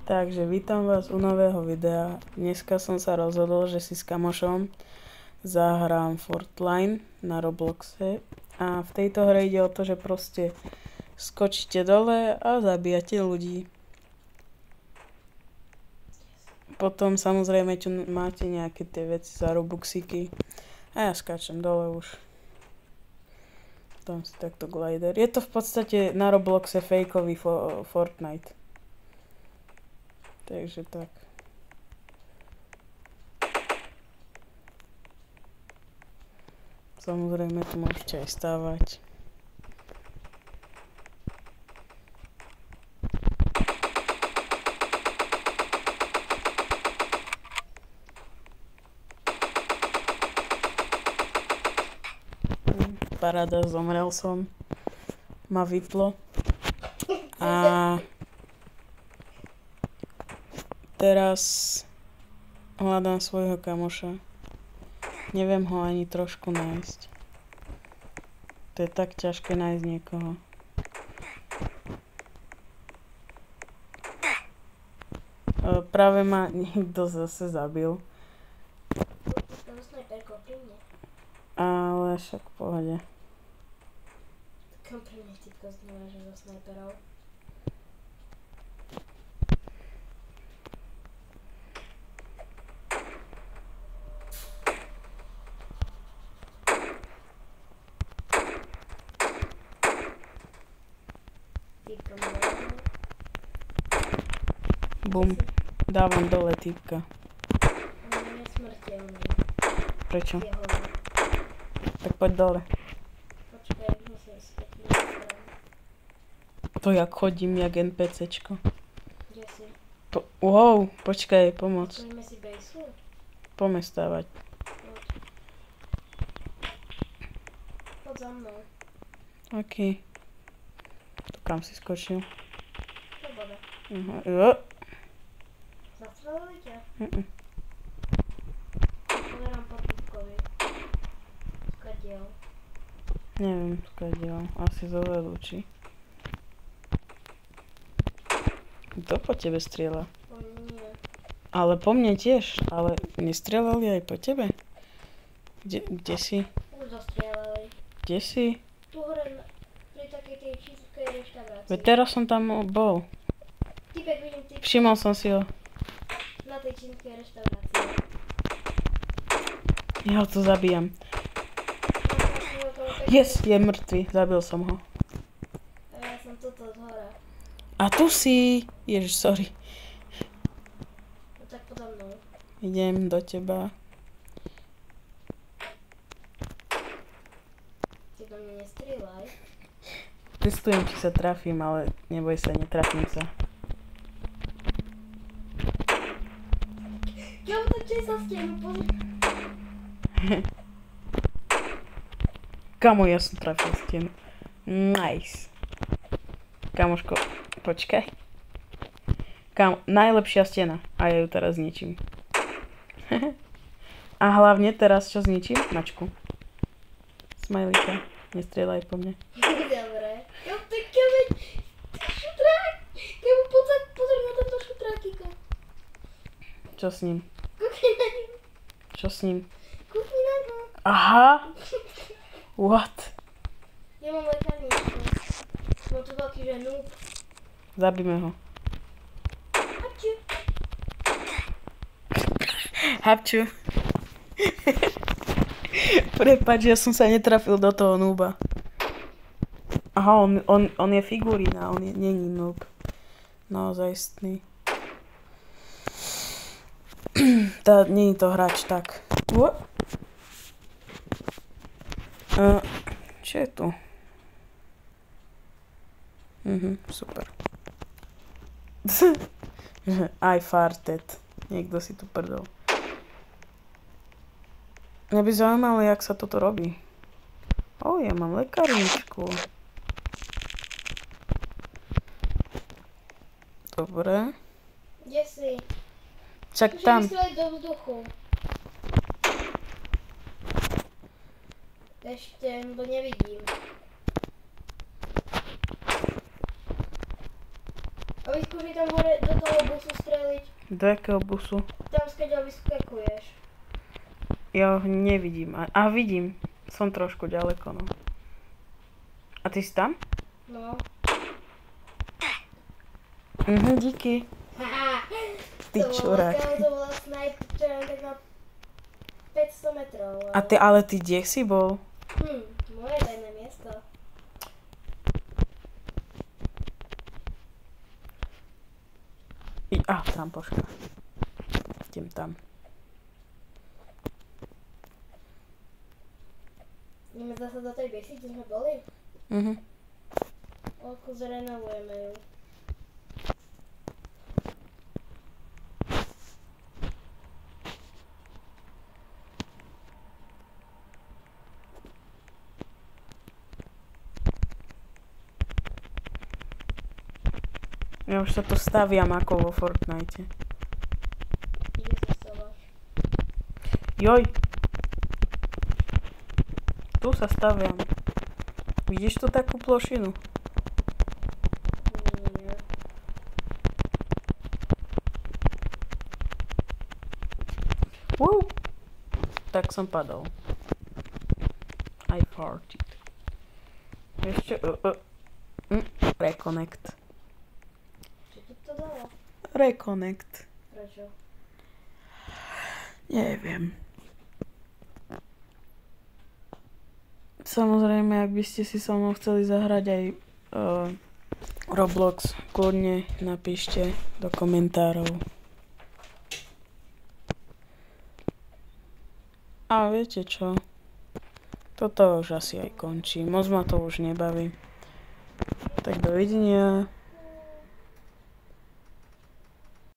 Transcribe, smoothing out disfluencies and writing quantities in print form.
Takže vítam vás u nového videa. Dneska som sa rozhodol, že si s kamošom zahrám Fortline na Robloxe. A v tejto hre ide o to, že proste skočíte dole a zabíjate ľudí. Potom samozrejme tu máte nejaké tie veci za robuxíky. A ja skáčem dole už. Tam si takto glider. Je to v podstate na Robloxe fejkový Fortnite. Takže tak. Samozrejme tu môžete aj stávať. Paráda, zomrel som. Ma vyplo. A teraz hľadám svojho kamoša. Neviem ho ani trošku nájsť. To je tak ťažké nájsť niekoho. Práve ma niekto zase zabil. Ale však v pohode. Kam pre mňa typko znamená, že zo snajperov? Typko môže? Bum. Dávam dole typka. On je smrteľný. Prečo? Je holý. Tak poď dole. Počkaj, musím si taký nastran. To jak chodím, jak NPCčko. Kde si? Wow, počkaj, pomoc. Stojíme si bejsu? Poďme stávať. Poď. Poď za mnou. OK. Tu kam si skočil? To voda. Jo. Zastrelili ťa? Mm-mm. Pozerám po typkovi. Skadiel. Neviem, skadiaľ. Asi zo vedúči. Kto po tebe strieľa? O nie. Ale po mne tiež. Ale nestrieľali aj po tebe? Kde si? Už zastrelali. Kde si? Tu hore pri takej tej čínskej reštaurácii. Veď teraz som tam bol. Typek, vidím typka Všimol som si ho. na tej čínskej reštaurácii. Ja ho tu zabíjam. Yes, je mŕtvy. Zabil som ho. A ja som tuto z hora. A tu si. Ježiš, sorry. No tak poza mnou. Idem do teba. Ty do mňa nestrieľaj. Testujem, či sa trafím, ale neboj sa, netrafím sa. Ja utočím sa stenu, pozri. Kamo, ja som trafil stenu. Nice. Kamoško, počkaj. Najlepšia stena. A ja ju teraz zničím. A hlavne teraz čo zničím? Mačku. Smajlíka. Nestrieľaj po mne. Dobre. Jo, tak kemeň. Šutrák. Kemu pozri na tento šutrákika. Čo s ním? Kúkni na ňu. Čo s ním? Kúkni na ňu. Aha! What? Ja mám lekárničku. Mám tu taký, že noob. Zabíme ho. Haču. Hapču. Prepáč, ja som sa netrafil do toho núba. Aha, on je figurína, on není noob. Naozajstný. Nie je to hráč, tak. Čo je tu? Super. I farted. Niekto si tu prdol. Mňa by zaujímalo, jak sa toto robí. Ja mám lekárničku. Dobre. Kde si? Čak Môžem tam. vystreliť do vzduchu. Ešte, bo nevidím. A vyskúšaj tam hore do toho busu streliť. Do jakého busu? Tam skeďal vyskakuješ. Ja ho nevidím. A vidím. Som trošku ďaleko, no. A ty si tam? No. Díky. Haha. Ty čurák. To bola sniper, čo len tak na 500 metrov. Ale ty kde si bol? Moje tajné miesto. Trampoška. Idem tam. Ideme zase do tej biesy, kde sme boli? Zrenovujeme ju. Ja už sa tu staviam ako vo Fortnite. Kde sa stávaš? Joj. Tu sa staviam. Vidíš tu takú plošinu? Nie. Tak som padol. I farted. Ešte... Reconnect. Čo ti to dalo? Reconnect. Prečo? Neviem. Samozrejme, ak by ste si so mnou chceli zahrať aj Roblox, kľudne napíšte do komentárov. A viete čo? Toto už asi aj končí. Moc ma to už nebaví. Tak dovidenia.